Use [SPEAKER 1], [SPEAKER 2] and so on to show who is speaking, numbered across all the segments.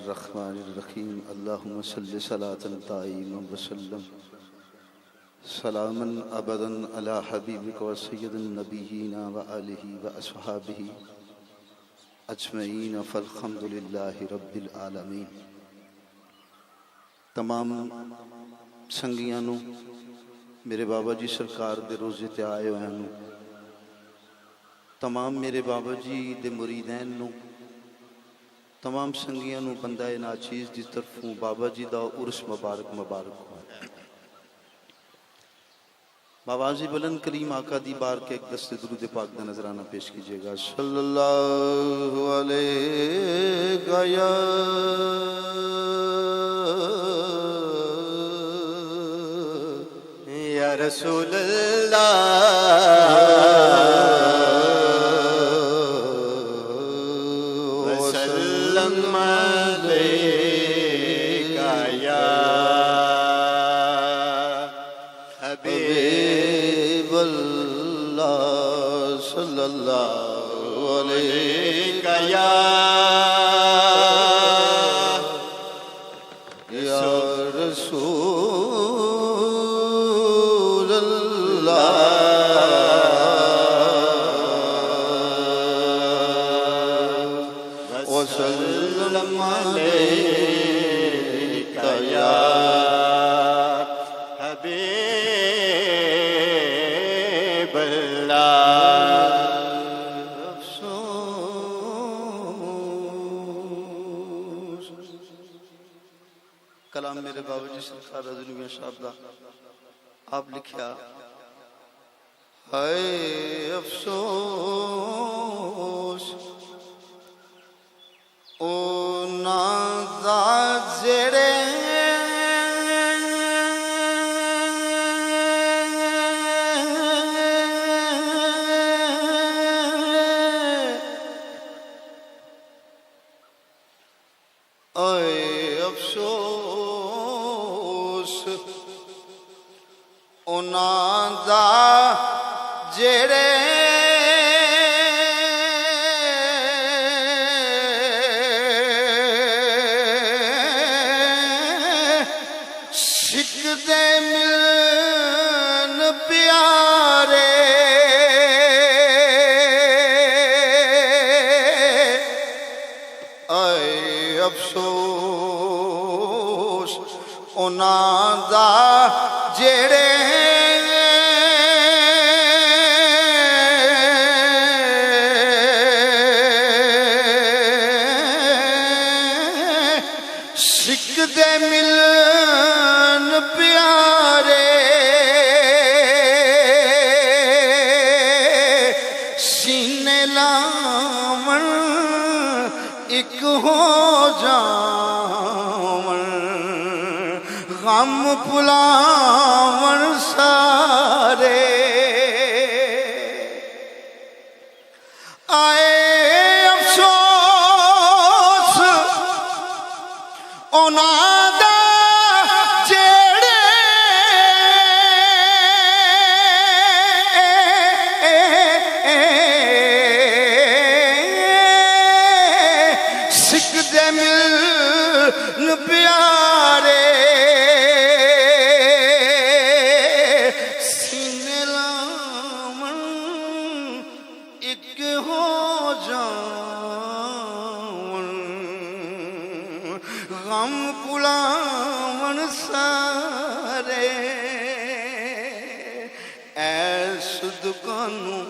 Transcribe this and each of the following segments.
[SPEAKER 1] बिस्मिल्लाहिर्रहमानिर्रहीम। अल्लाहुम्मा सल्लि सलातन ताइमन व सल्लम सलामन अबदन अला हबीबिक व सय्यदिन नबिय्यिना व आलिहि व अस्हाबिहि अजमईन फल्हम्दुलिल्लाहि रब्बिल आलमीन। तमाम संगियां नूं मेरे बाबा जी सरकार दे रोज़े ते आए होयां नूं, तमाम मेरे बाबा जी दे मुरीदैन नूं, तमाम संगियां नूं बंदा नाचीज़ की तरफों बाबा जी का उर्स मुबारक मुबारक हो। बाबाजी बुलंद करीम आका दी बार के एक दस्ते दुरूद पाक का नजराना पेश कीजिएगा। सल्लल्लाहु अलैहि
[SPEAKER 2] या रसूल अल्लाह वसल्लम अलैका या हबीबल्लाह सल्लल्लाहु अलैका या रसूल अल्लाह वसल्लम अलैका या
[SPEAKER 1] कलाम मेरे बाबा जी सरकार रज़ी साहब दा आप लिखिया, हाय अफसोस ओ नाज़ा जेड़े उनादा जेड़े सिकदे मिलन प्यारे आए अफसोस उनादा जेड़े सिकदे मिलन प्यारे सीने लावन एक हो जावन गम भुलावन सारे आए अफसोस उनादा जेड़े सिकदे मिलन प्यारे सीने लावन एक हो जावन गम पुलावन सारे ऐस दुकानों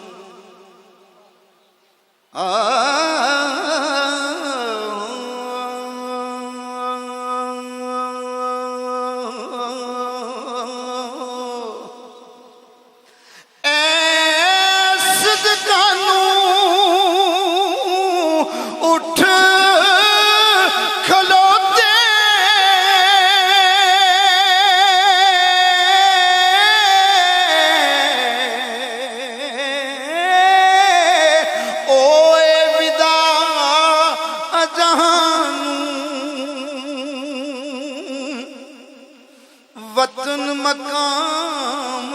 [SPEAKER 1] उठ खलोते ओए विदा जहान वतन मकाम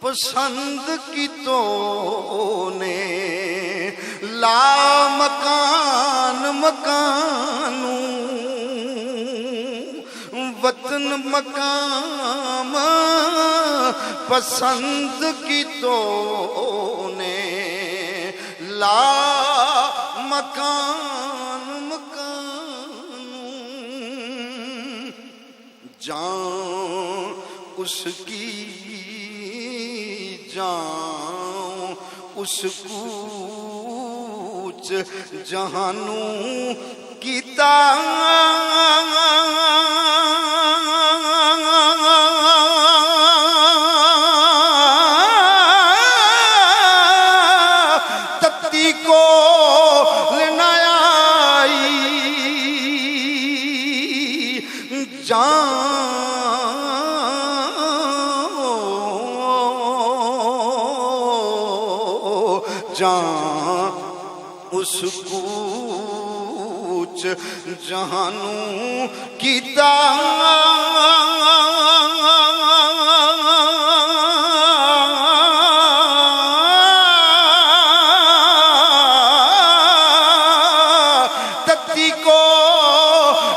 [SPEAKER 1] पसंद की तो ने ला मकान मकानू वतन मकाम पसंद की तो ने ला मकान मकानू जान उसकी जान उस कूच जहानू कीता तत्ती को लेनाई जान उस कूच जहानू कीता तत्ती को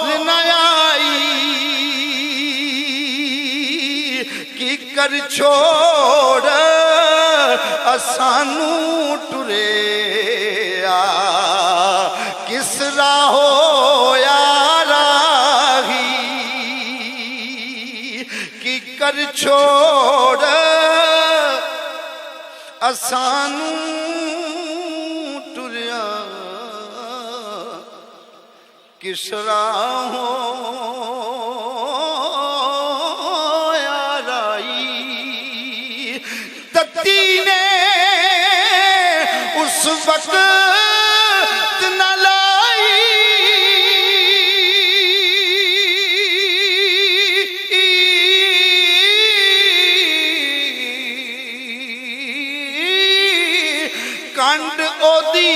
[SPEAKER 1] लेनाई की कर छोड़ असानू टुरे किस राहो याराही की कर छोड़ असानू टुरिया किस राहो याराही तत्ती ने उस वक्त न लाई कंड ओदी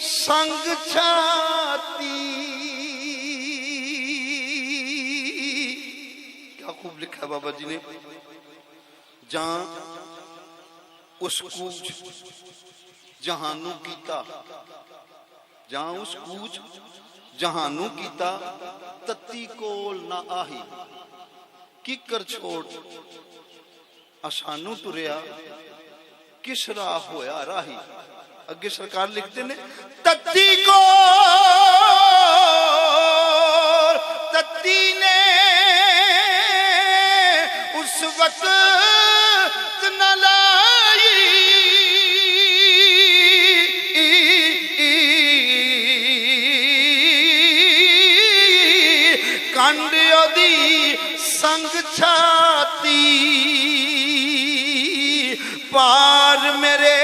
[SPEAKER 1] संग छाती क्या खूब लिखा है बाबा जी ने जहां उस कूच जहानू कीता जहां उस कूच जहानू कीता तत्ती कोल ना आही की कर छोड़ असानू तुरिया किस राह होया राही अगे सरकार लिखते ने तत्ती को तत्ती ने उस वक्त न लाई कांडियों दी संग छाती पार मेरे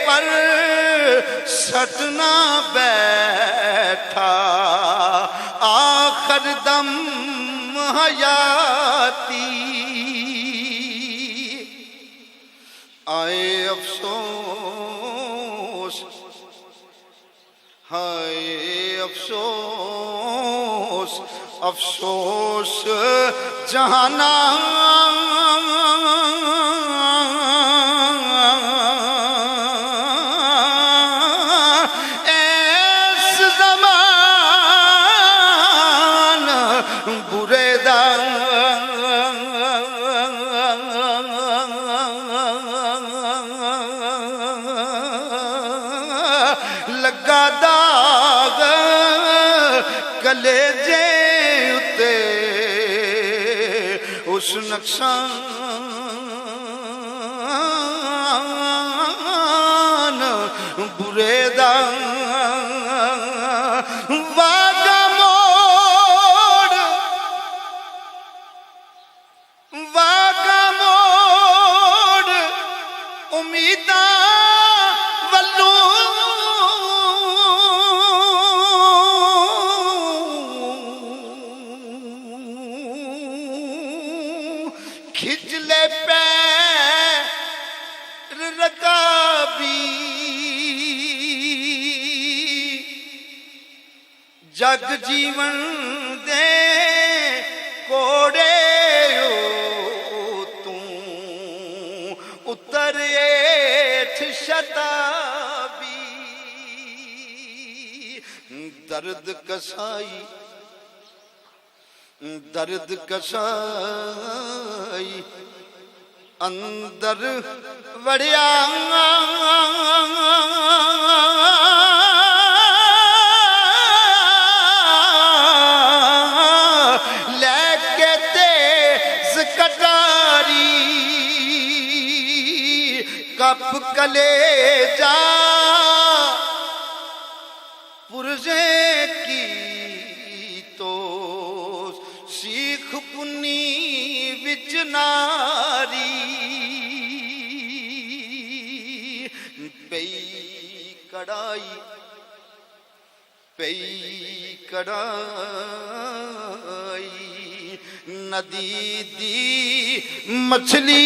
[SPEAKER 1] पर सटना बैठा आखिर दम हयाती आए अफसोस हाय अफसोस अफसोस जहाना ऐस ज़मान बुरे दा लगा दाग कलेजे उते उस नुकसान बुरे दा वागा मोड़ उम्मीदा वल्लू खिचले पैर रकाबी जग जीवन दे कोड़े तू उतर एठ शताबी दर्द कसाई अंदर वड़िया लेके तेज कटारी कप कलेजा पुरजे की तो सीख पुन्नी विच नारी पई कड़ाई नदी दी मछली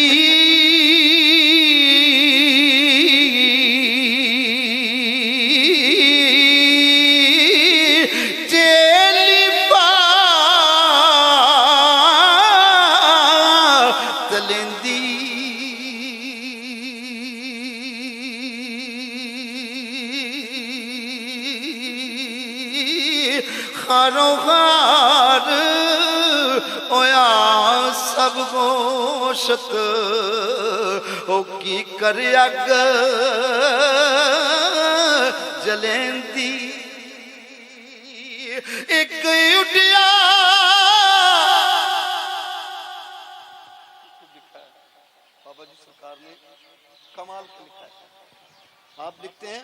[SPEAKER 1] खारोखार ओया सब गोशत ओ की कर अग जलेंदी एक उड़िया बाबा जी सरकार ने कमाल का लिखा है। आप लिखते हैं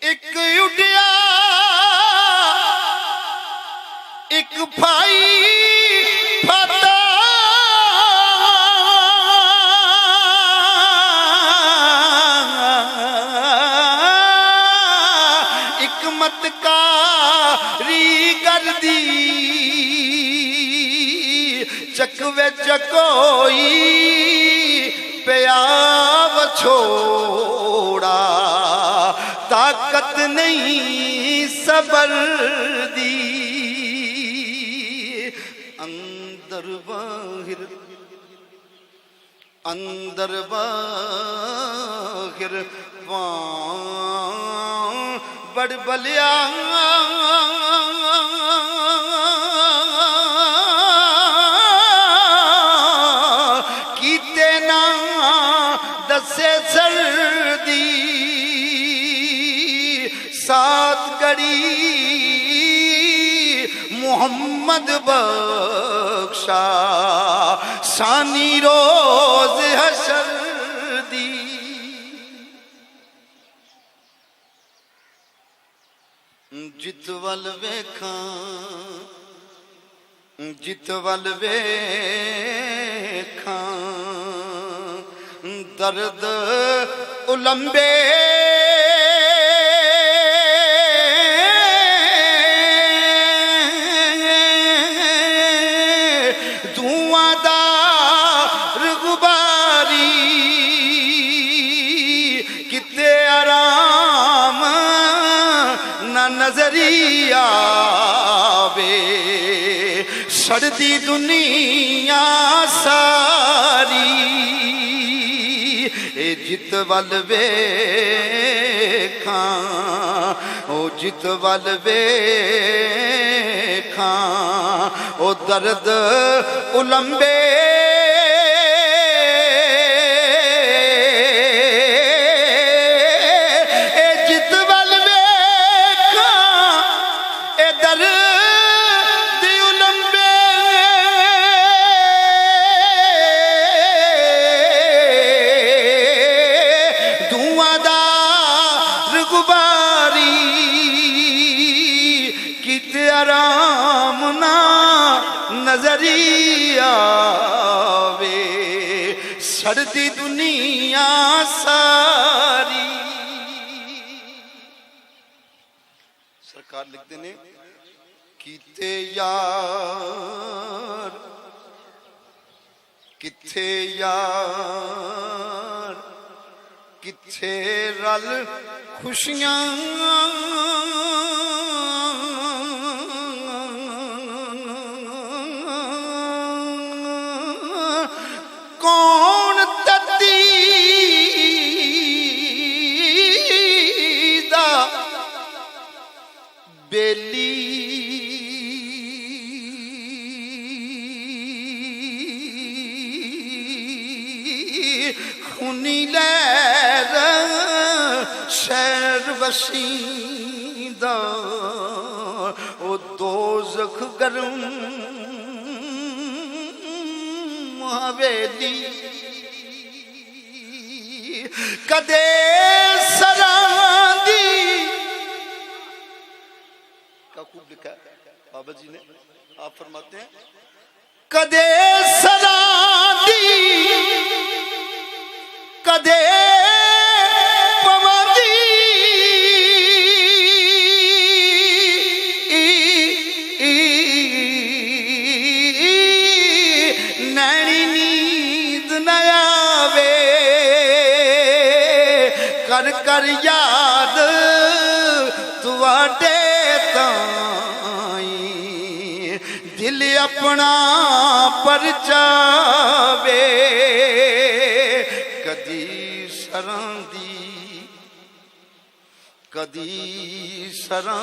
[SPEAKER 1] एक उड़िया एक भाई फता एक मतकारी गर्दी चकवे चकोई प्याव छोड़ा ताकत नहीं सबर दी अंदर बाहिर बड़ बलिया कीते ना दसे सर्दी सात गड़ी मोहम्मद बख्शा शानी रोज हशर दी जितवल वेखां दर्द उलंबे नजरिया वे सड़दी दुनिया सारी ए जित वल वेखां ओ जित वल वेखां ओ दर्द उलंबे नजरिया वे सड़दी दुनिया सारी। सरकार लिखते ने कीते यार किथे यार किथे रल खुशियां कौन ततीदा बेली खुनी लैर शहर वसीदा ओ दोज़ख गरम हवेली कदे सरांदी का खूब लिखा है बाबा जी ने। आप फरमाते हैं कदे सरांदी कदे पवंदी नैनी नींद न आवे कर कर याद तुवाडे ताई दिल अपना परचावे कदी सरांदी कदी सरांदी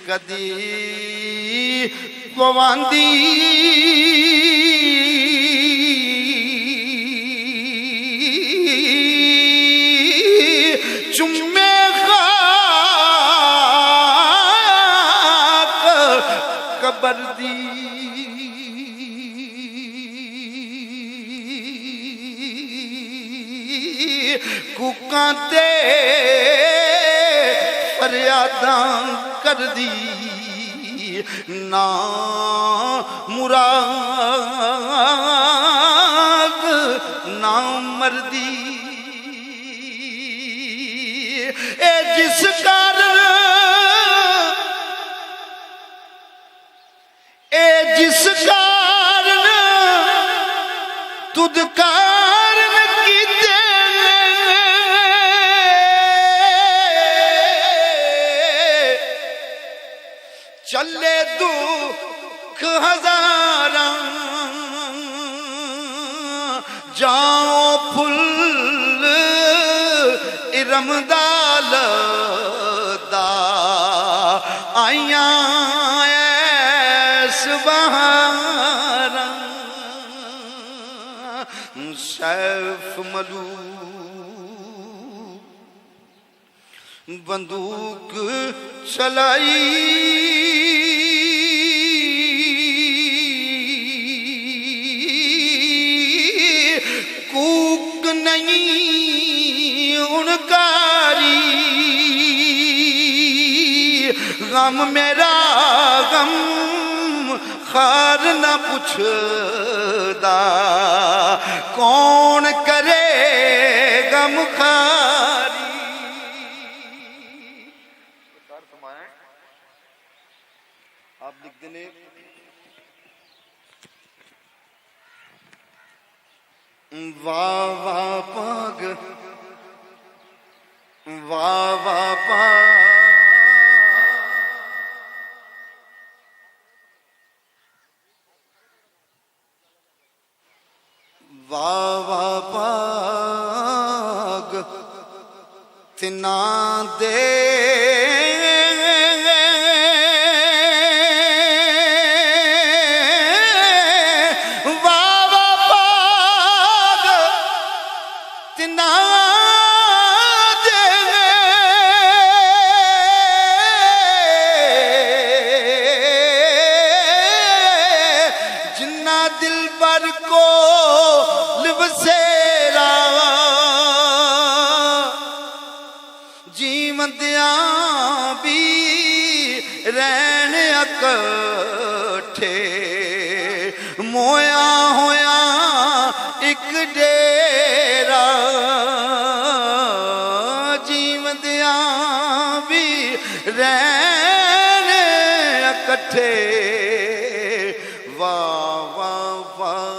[SPEAKER 1] कदी पवांदी चुम्मे खाक कबर दी कुकां ते फरियादां कर दी ना मुराद ना मर्दी ए जिस कारण तुद कारण कीते चले दुख हजारां जाओ फुल इरमदाल दा आइया ऐस बहारा सैफ मलू बंदूक चलाई कूक नहीं उनकारी गम मेरा गम खार न पुछदा कौन करे गम खारी। आप लिखते ने वाह वाह पाग वाह वाह पाग वाह वाह पाग तिना दे वाह वाह पाग तिना दे जिन्ना दिल पर को बसेरा जीवंदियां भी रहन इकट्ठे मोया होया एक डेरा जीवंदियां भी रहन इकट्ठे वाह वाह वाह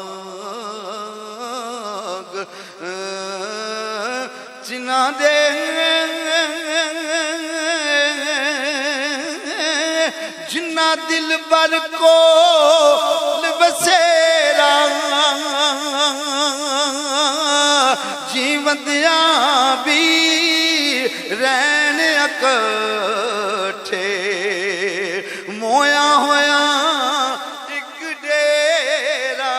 [SPEAKER 1] जिना दे जिन्ना दिल पर को बसेरा जीवंदियां भी रैन इकट्ठे मोया होया एक डेरा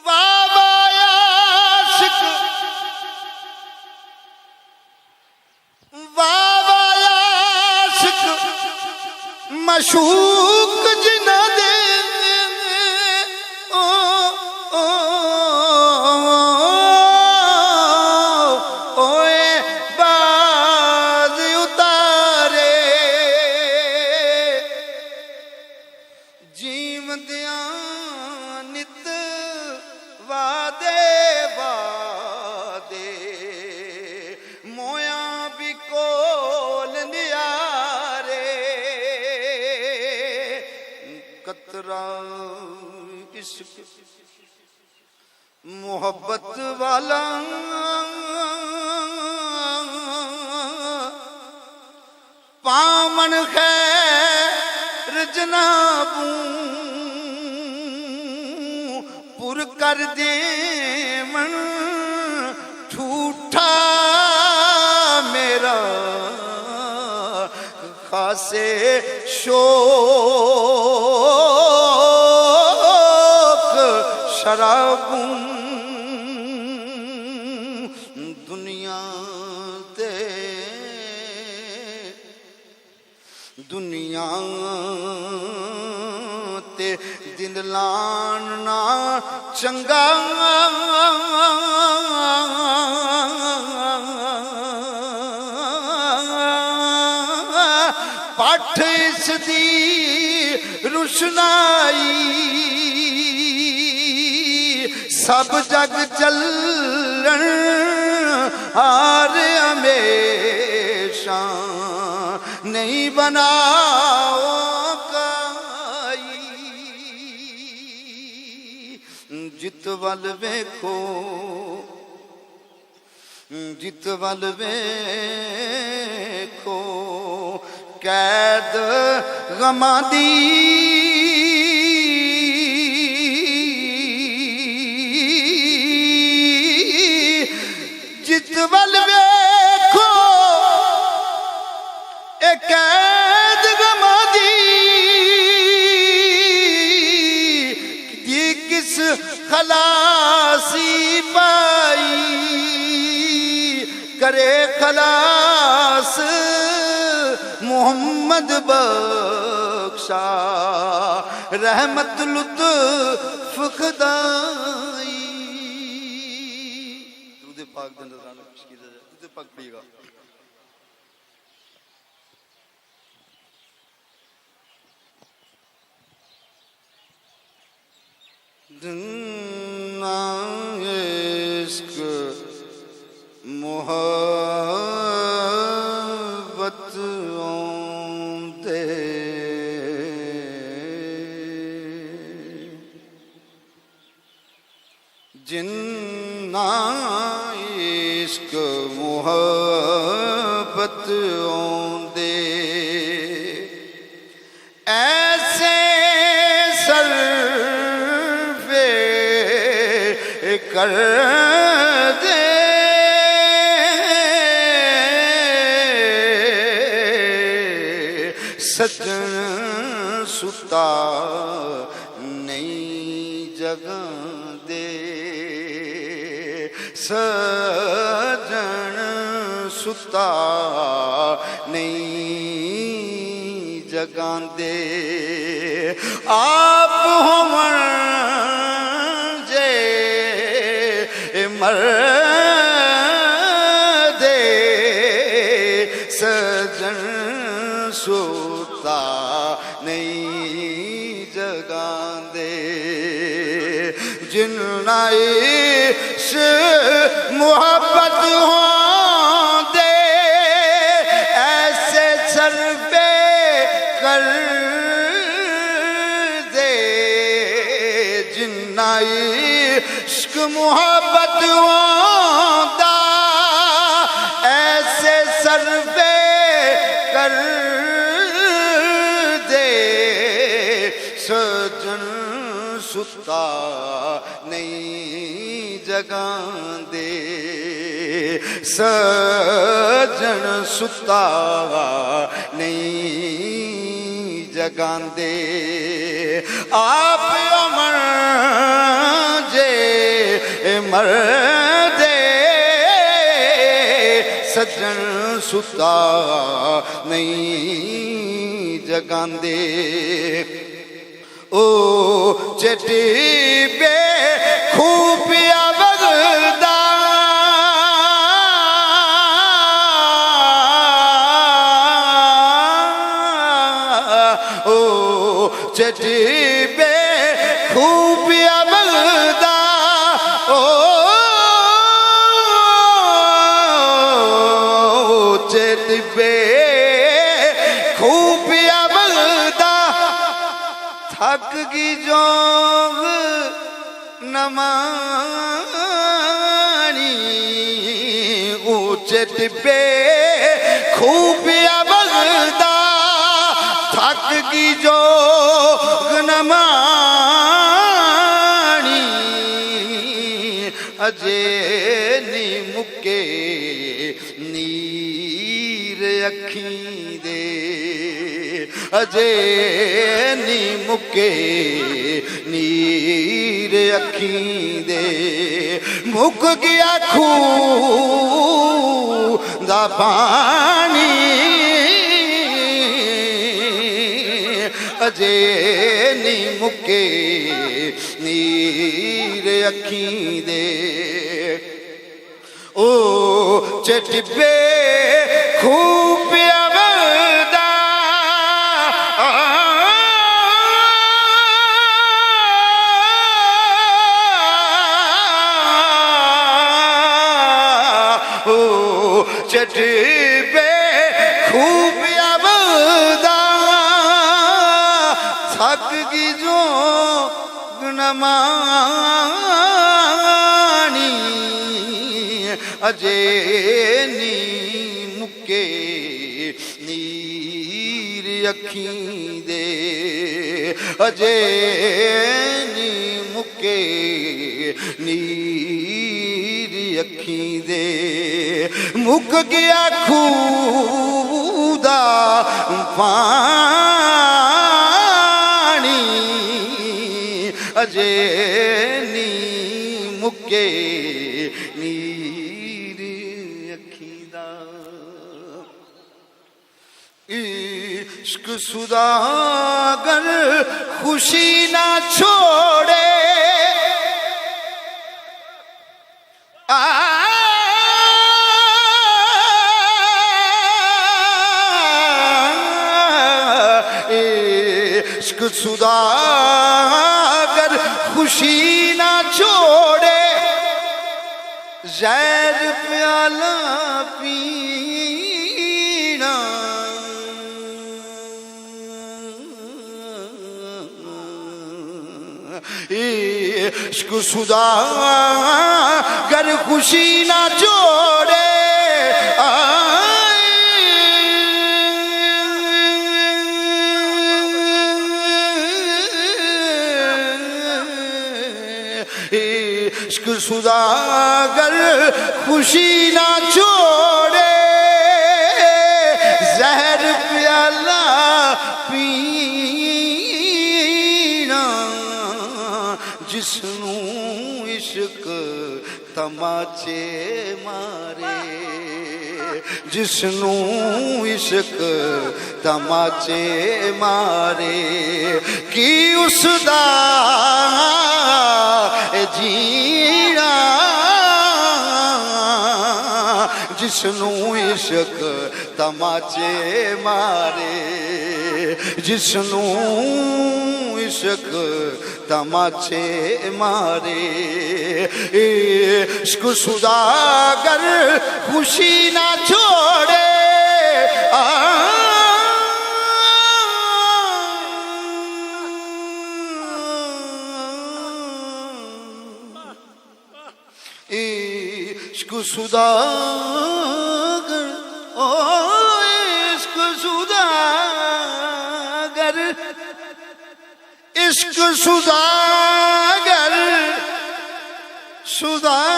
[SPEAKER 1] बाबा आशिक बाबा आशिक मशूक जिना दे मोहब्बत वाला पामन खैर जनाबू पुर कर दे मन ठूठा मेरा खासे शोक शराबू दुनिया ते दिन लाना चंगा पाठ इस दी रुशनाई सब जग चलन हार हमेशा नहीं बनाओ काई जित वल वेखो जित वल वेखो कैद गमा दी जित वल वेखो कैद गमा दी किस खलासी पाई करे खलास मोहम्मद बख्शा रहमत लुत्फ खुदाई दुरूद पाक दे नज़राना पेश कीजिए दुरूद पाक पढ़िएगा इश्क मोहब्बत औंदे जिन्ना इश्क मोहब्बत औंदे ऐसे सर कर दे सजन सुता नहीं जगा दे सजन सुता नहीं जगा दे आप हमर मर दे सजन सोता नहीं जगांदे जिन्ना से मोहब्बत हो दे ऐसे सर पे कर दे जिन्ना इश्क मोहब्बत होता ऐसे सर पे कर दे सजन सुता नहीं जगांदे सजन सुता नहीं जगांदे आप अमर जे मर दे सजन सुता नहीं जगांदे ओ चटी बे खूबिया बगदा ओ चटी बे खूबिया बगदा ओ चटी बे खूबिया बगदा थक की जोग नमानी ऊंचे टिब्बे खूबिया बगदा थक की जोग नमानी अजे नी मुके नीर अखी दे अजे नी मुके नीर अखी दे मुक गया खूह दा पानी अजे नी मुके नीर अखी दे ओ चटिबे खूबिया बगदा चटिबे खूबिया बगदा थक की जो नमानी अजे नी मुके नीर अखी दे अजे नी मुके नीर अखी दे मुक गया खूह दा पानी अजे नी मुके नीर अखी दा इश्क सुदागर खुशी ना छोड़े इश्क सुदागर खुशी ना छोड़े जहर प्याला पीना इश्क सुदागर खुशी ना छोड़े इश्क सुदागर खुशी ना छोड़े जहर प्याला पीना जिसनू इश्क तमाचे मारे जिसनू इश्क तमाचे मारे की उसदा जीना जिसनू इश्क तमाचे मारे जिसनू इश्क तमाचे मारे इश्क सुदागर खुशी ना छोड़े इश्क सुदागर ओ इश्क सुदागर इश्क सुदागर सुदागर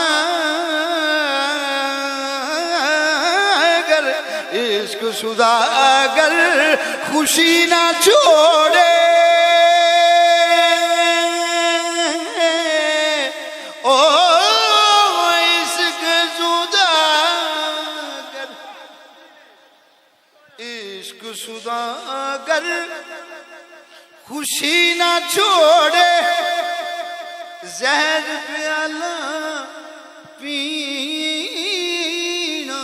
[SPEAKER 1] गर इश्क सुदागर खुशी ना छोड़े ओ इश्क सुदागर इश्क सुदागर खुशी ना छोड़े जहर प्याला पीना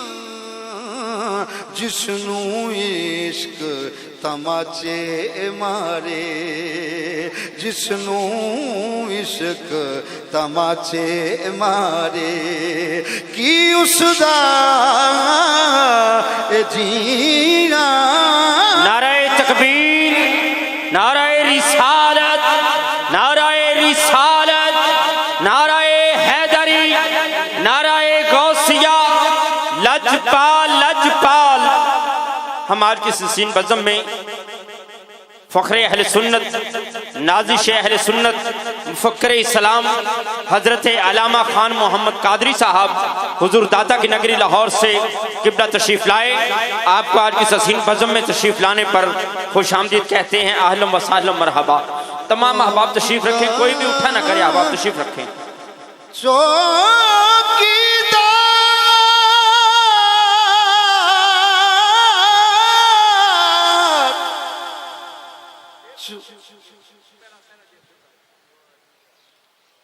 [SPEAKER 1] जिसनू इश्क तमाचे मारे जिसनू इश्क तमाचे मारे की उसदा जीना
[SPEAKER 3] नाराए तकबीर नाराए रिसालत नाराए रिसालत नाराए हैदरी नाराए गौसिया लजपाल लजपाल। हम आज की सीन बज़म में फ़ख्रे अहले सुन्नत नाज़िश अहले सुन्नत मुफ़क्किर इस्लाम हज़रत अल्लामा खान मोहम्मद कादरी साहब हुज़ूर दाता की नगरी लाहौर से क़िबला तशरीफ़ लाए। आपको आज की सीन बज़म में तशरीफ़ लाने पर खुशामदीद कहते हैं। अहलन व सहलन मरहबा। तमाम अहबाब तशरीफ़ रखें, कोई भी उठा ना करे, अहबाब तशरीफ़ रखें।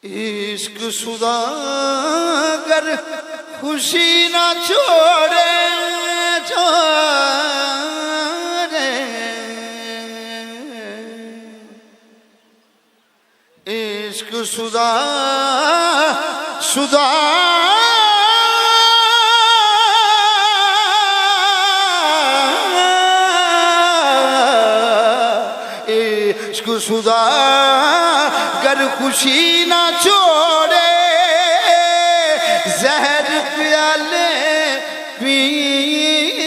[SPEAKER 1] इश्क सुदागर खुशी ना छोड़े छोड़े इश्क सुदा सुदा इश्क सुदा गर खुशी ना छोड़े जहर प्याले पीना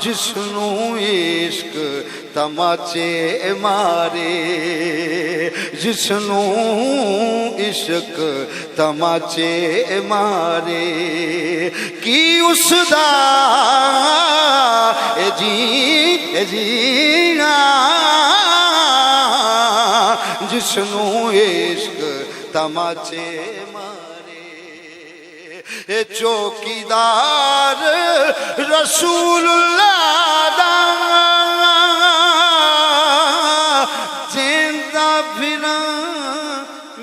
[SPEAKER 1] जिसनू इश्क तमाचे मारे जिसनू इश्क तमाचे मारे की उसदा जीना जिसनू इश्क तमाचे मारे चौकीदार रसूलुल्लाह दा जिंदा फिरा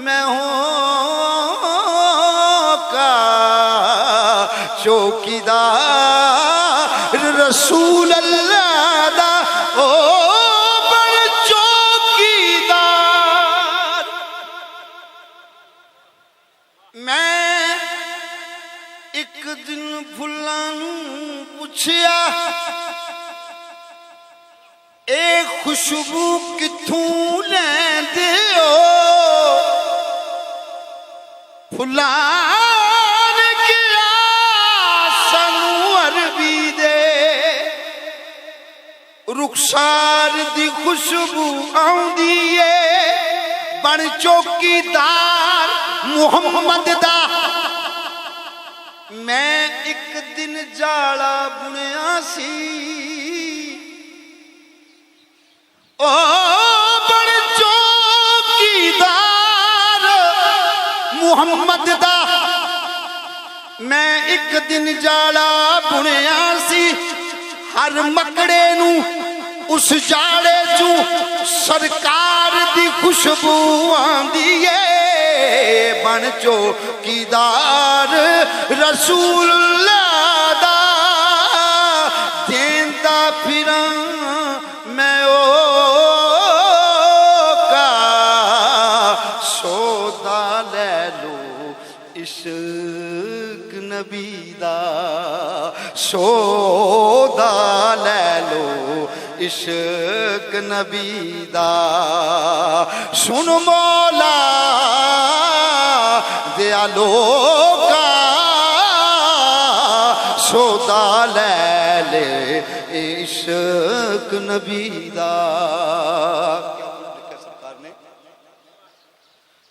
[SPEAKER 1] मैं होका चौकीदार रसूलुल्लाह दा ओ खुशबू किथों लैंदे हो फुलां ने किया सानू अरबी दे रुखसार दी खुशबू आउंदी है बन चौकीदार मुहम्मद दा मैं एक दिन जाला बुनिया सी ओ बड़ चौकीदार मुहम्मद दा मैं एक दिन जाला बुनिया सी हर मकड़े नू उस जाड़े चू सरकार दी खुशबू आंदी है बन चौकीदार रसूलुल्लाह दा देंदा फिरां मैं ओ इश्क नबी दा सौदा ले लो इश्क नबी दा सुन मौला दयालो का सौदा ले ले इश्क नबी दा।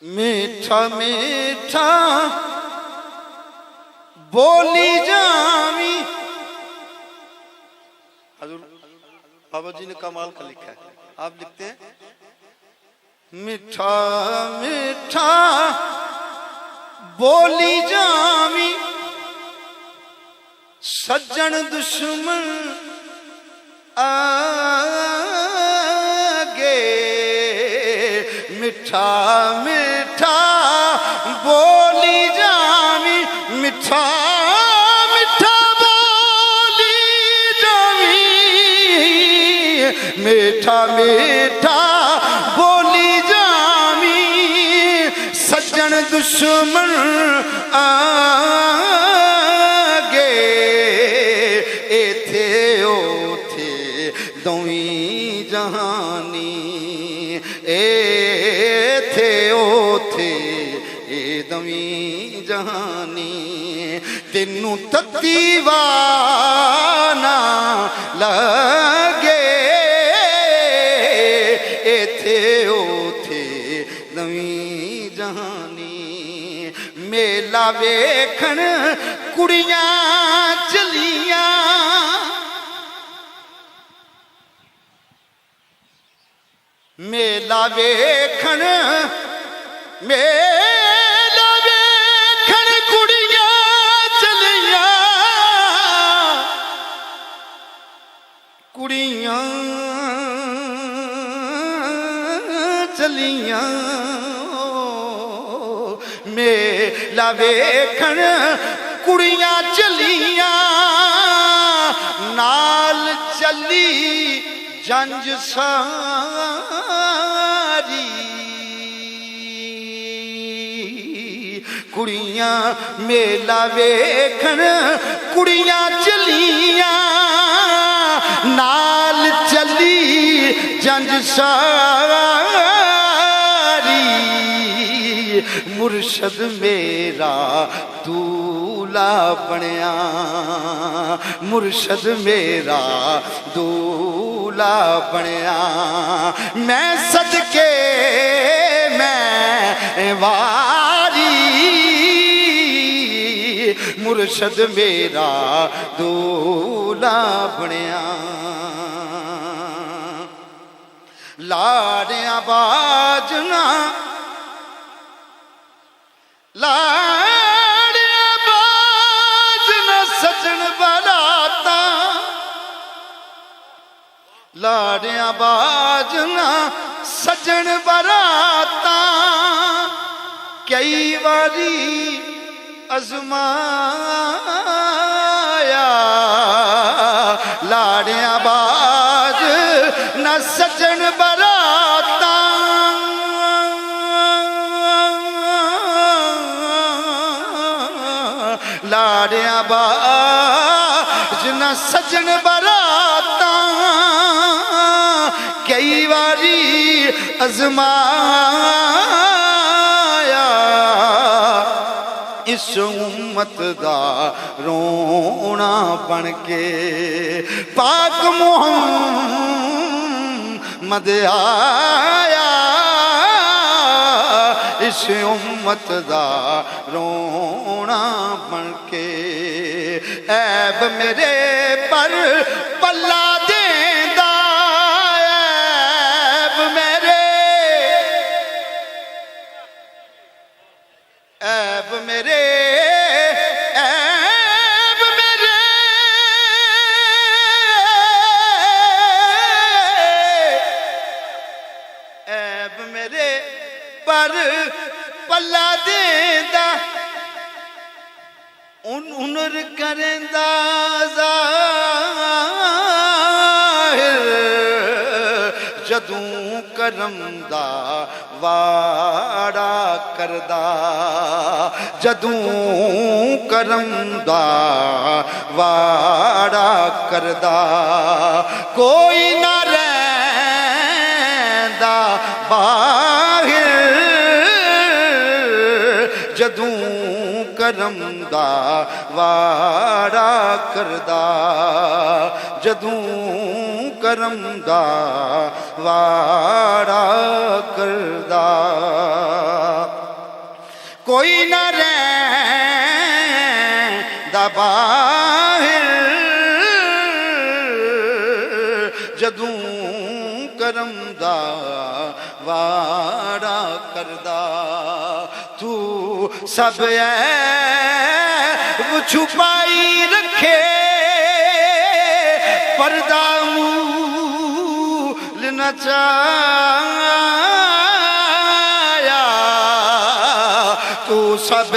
[SPEAKER 1] मीठा मीठा बोली जावी। हजूर बाबा जी ने कमाल का लिखा है, आप लिखते हैं मीठा मीठा बोली जावी, सज्जन दुश्मन आगे। मीठा मीठा बोली जावी, मीठा मीठा बोली जावी, मीठा मीठा बोली जावी, सज्जन दुश्मन आगे। एथे ओथे दोवीं जहानी, एथे ओथे दोवीं जहानी, तेनू तत्ती वाना लगे। एथे ओथे दोवीं जहानी, मेला वेखण कुड़ियां चलियां, मेला वेखण मेला वेखण कुड़ियां चलियां, कुड़ियां चलियां। मेला वेखण कुड़ियां चलियां, नाल चली जंज सारी। कुड़ियां मेला वेखण कुड़ियां चलियां, नाल चली जंज सारी। मुर्शद मेरा दूल्हा बनया, मुर्शद मेरा दूल्हा बनया। मैं सदके मैं वारी, मुर्शद मेरा दूल्हा बनया। लाड़ियां बाजना लाड़ियां बाजना सजन बराता, लाड़ियां बाजना सजन बराता। कई बारी अजमाया, लाड़ियां बाज न सजन बराता। लाड़ियां बाज न सजन बराता, कई बारी अजमाया। इस उम्मत दा रोना बन के पाक मुहम्मद आया। इस उम्मत दा रोना बन के ऐब मेरे पर पल्ला देंदा, ऐब मेरे ऐब मेरे ऐब मेरे ऐब मेरे पर पल्ला देंदा। हुनर करेंदा ज़ाहिर, जदूं करम दा वाड़ा करदा, जदूं करम दा वाड़ा करदा। कोई ना रैंदा बाहिर, जदूं करम दा वाड़ा करदा, जदूं करम दा वाड़ा करदा। कोई ना पैदा बाहिर जदू करम दा वाड़ा करदा तू सब ऐब छुपाई रखे पर्दा मूल न चाया तू सब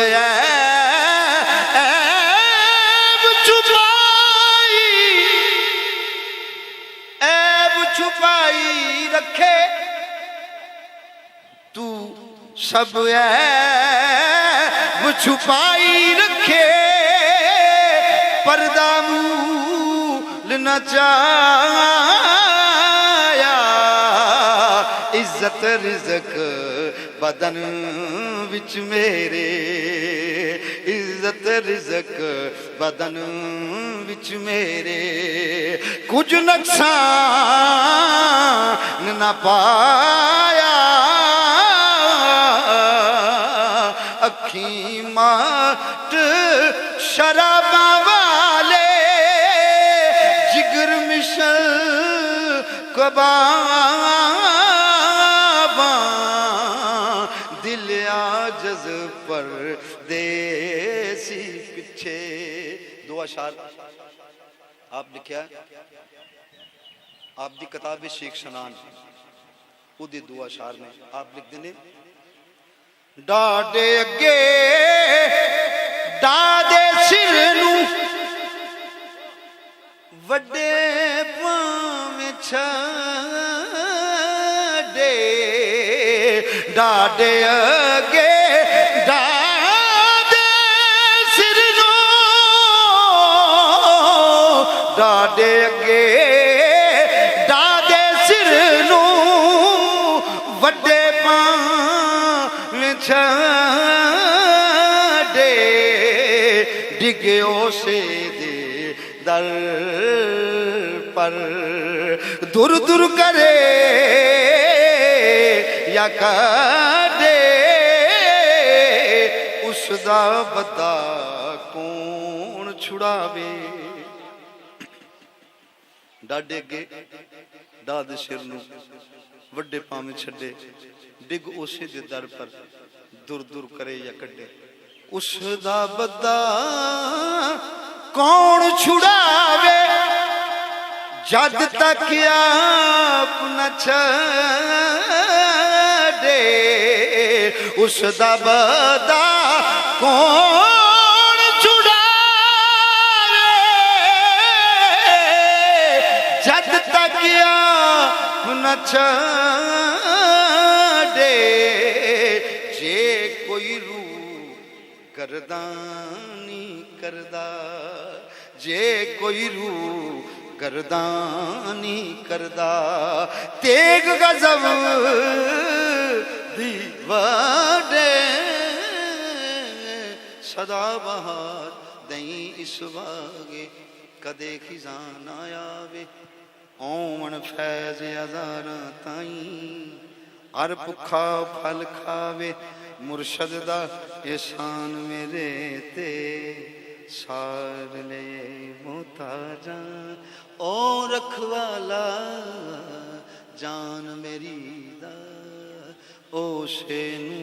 [SPEAKER 1] ऐब छुपाई रखे तू सब ऐब छुपाई रखे पर्दा मूल न चाया इज्जत रिज़्क बदन विच मेरे इज्जत रिज़्क बदन विच मेरे कुछ नुकसान न पाया अखी माट शराबा वाले जिगर मिशल कबाबा दिल आजज़ पर देसी पिछे दो अशार आप लिखा आप दी किताब शेख शनान उदी दो अशार ने आप लिख देने डाडे अगे डादे सिर नू वड्डे पावें छड़े डाडे अगे डादे सिर नू डाडे अगे डादे सिर नू वड्डे पावें छड़े डिगे उसे दे दर पर दूर दूर करे या काटे उसदा बदा कौन छुड़ावे डाडे अगे डाद सिर नू वड्डे पावें छड्डे डिग उसे दे दर पर दूर दूर करे या कड्डे उसदा बदा कौन छुड़ावे जद तक आप न छड़े उसदा बदा कौन छुड़ावे जद तक आप न छड़े जे कोई रू करदानी करदा जे कोई रू करदानी करदा तेग गजब दीवाडे सदा बहार दई इस वागे कदे खिजान आयावे ओमन फैज अज़ारा ताई हर भुखा फल खावे मुर्शद दा एहसान मेरे ते सार ले मोहताजा ओ रखवाला जान मेरी दा ओ शेनू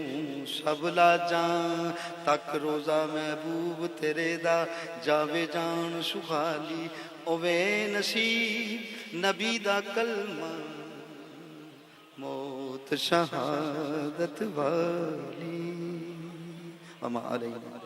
[SPEAKER 1] सबला जान तक रोजा महबूब तेरे दा जावे जान सुखाली ओवे नसीब नबी दा कलमा मौत शहादत वाली अमा अलैना।